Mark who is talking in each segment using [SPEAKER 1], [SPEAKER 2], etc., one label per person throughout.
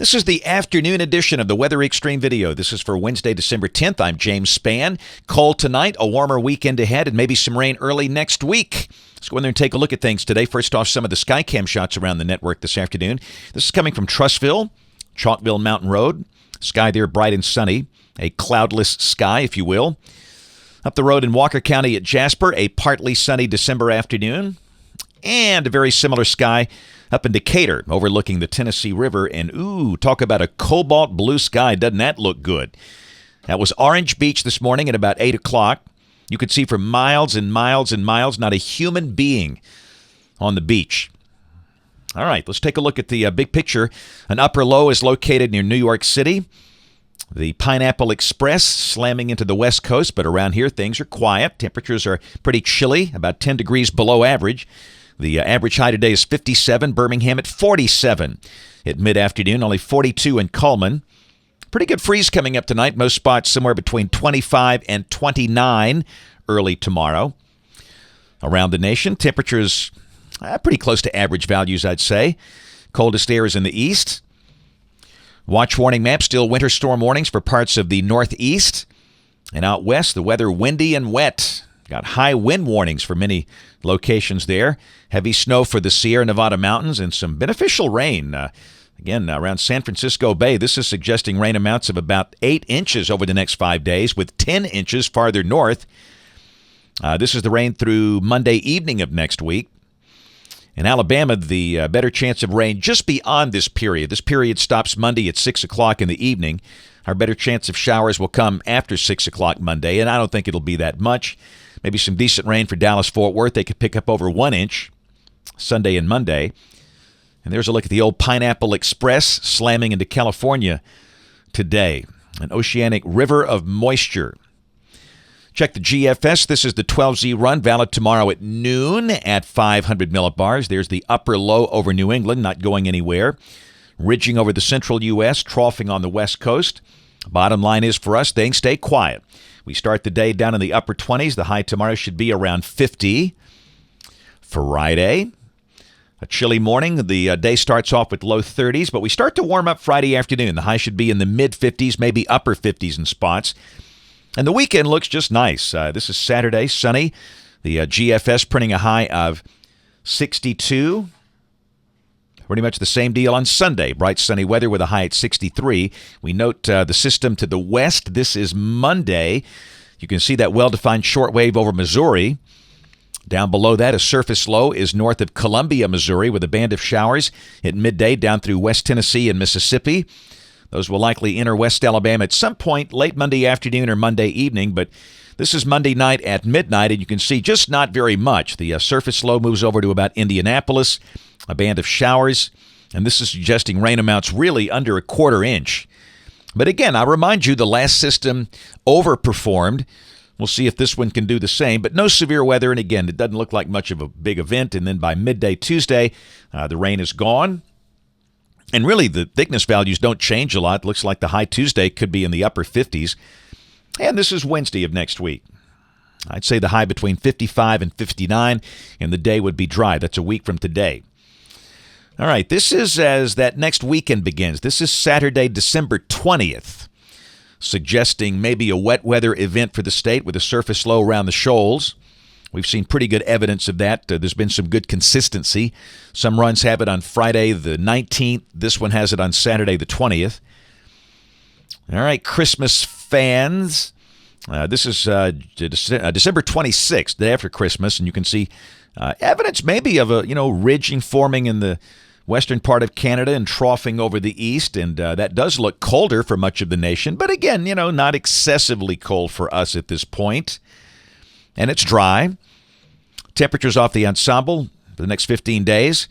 [SPEAKER 1] This is the afternoon edition of the Weather Xtreme video. This is for Wednesday, December 10th. I'm James Spann. Cold tonight, a warmer weekend ahead, and maybe some rain early next week. Let's go in there and take a look at things today. First off, some of the Skycam shots around the network this afternoon. This is coming from Trussville, Chalkville Mountain Road. Sky there bright and sunny. A cloudless sky, if you will. Up the road in Walker County at Jasper, a partly sunny December afternoon. And a very similar sky up in Decatur, overlooking the Tennessee River. And, ooh, talk about a cobalt blue sky. Doesn't that look good? That was Orange Beach this morning at about 8 o'clock. You could see for miles and miles and miles, not a human being on the beach. All right, let's take a look at the big picture. An upper low is located near New York City. The Pineapple Express slamming into the west coast, but around here things are quiet. Temperatures are pretty chilly, about 10 degrees below average. The average high today is 57, Birmingham at 47. At mid-afternoon, only 42 in Cullman. Pretty good freeze coming up tonight. Most spots somewhere between 25 and 29 early tomorrow. Around the nation, temperatures pretty close to average values, I'd say. Coldest air is in the east. Watch warning map, still winter storm warnings for parts of the northeast. And out west, the weather windy and wet. Got high wind warnings for many locations there. Heavy snow for the Sierra Nevada mountains and some beneficial rain. Again, around San Francisco Bay, this is suggesting rain amounts of about 8 inches over the next 5 days, with 10 inches farther north. This is the rain through Monday evening of next week. In Alabama, the better chance of rain just beyond this period. This period stops Monday at 6 o'clock in the evening. Our better chance of showers will come after 6 o'clock Monday, and I don't think it'll be that much. Maybe some decent rain for Dallas-Fort Worth. They could pick up over 1 inch Sunday and Monday. And there's a look at the old Pineapple Express slamming into California today. An oceanic river of moisture. Check the GFS. This is the 12Z run, valid tomorrow at noon at 500 millibars. There's the upper low over New England, not going anywhere. Ridging over the central U.S., troughing on the west coast. Bottom line is for us, things stay quiet. We start the day down in the upper 20s. The high tomorrow should be around 50. Friday, a chilly morning. The day starts off with low 30s, but we start to warm up Friday afternoon. The high should be in the mid-50s, maybe upper 50s in spots. And the weekend looks just nice. This is Saturday, sunny. The GFS printing a high of 62. Pretty much the same deal on Sunday. Bright sunny weather with a high at 63. We note the system to the west. This is Monday. You can see that well-defined shortwave over Missouri. Down below that, a surface low is north of Columbia, Missouri, with a band of showers at midday down through West Tennessee and Mississippi. Those will likely enter West Alabama at some point late Monday afternoon or Monday evening, but this is Monday night at midnight, and you can see just not very much. The surface low moves over to about Indianapolis, a band of showers, and this is suggesting rain amounts really under a quarter inch. But again, I remind you, the last system overperformed. We'll see if this one can do the same, but no severe weather, and again, it doesn't look like much of a big event, and then by midday Tuesday, the rain is gone. And really, the thickness values don't change a lot. Looks like the high Tuesday could be in the upper 50s. And this is Wednesday of next week. I'd say the high between 55 and 59, and the day would be dry. That's a week from today. All right, this is as that next weekend begins. This is Saturday, December 20th, suggesting maybe a wet weather event for the state with a surface low around the shoals. We've seen pretty good evidence of that. There's been some good consistency. Some runs have it on Friday the 19th. This one has it on Saturday the 20th. All right, Christmas fans. This is December 26th, day after Christmas, and you can see evidence maybe of a ridging forming in the western part of Canada and troughing over the east, and that does look colder for much of the nation. But again, not excessively cold for us at this point. And it's dry. Temperatures off the ensemble for the next 15 days.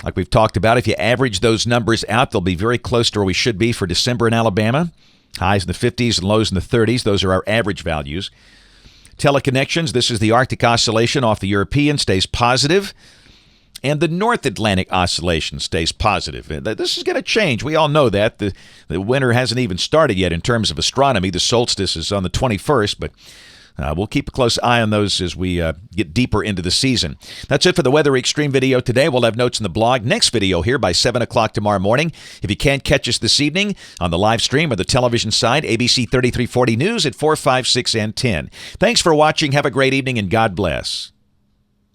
[SPEAKER 1] Like we've talked about, if you average those numbers out, they'll be very close to where we should be for December in Alabama. Highs in the 50s and lows in the 30s. Those are our average values. Teleconnections, this is the Arctic Oscillation off the European, stays positive. And the North Atlantic Oscillation stays positive. This is going to change. We all know that. The winter hasn't even started yet in terms of astronomy. The solstice is on the 21st, but we'll keep a close eye on those as we get deeper into the season. That's it for the Weather Extreme video today. We'll have notes in the blog. Next video here by 7 o'clock tomorrow morning. If you can't catch us this evening on the live stream or the television side, ABC 3340 News at 4, 5, 6, and 10. Thanks for watching. Have a great evening, and God bless.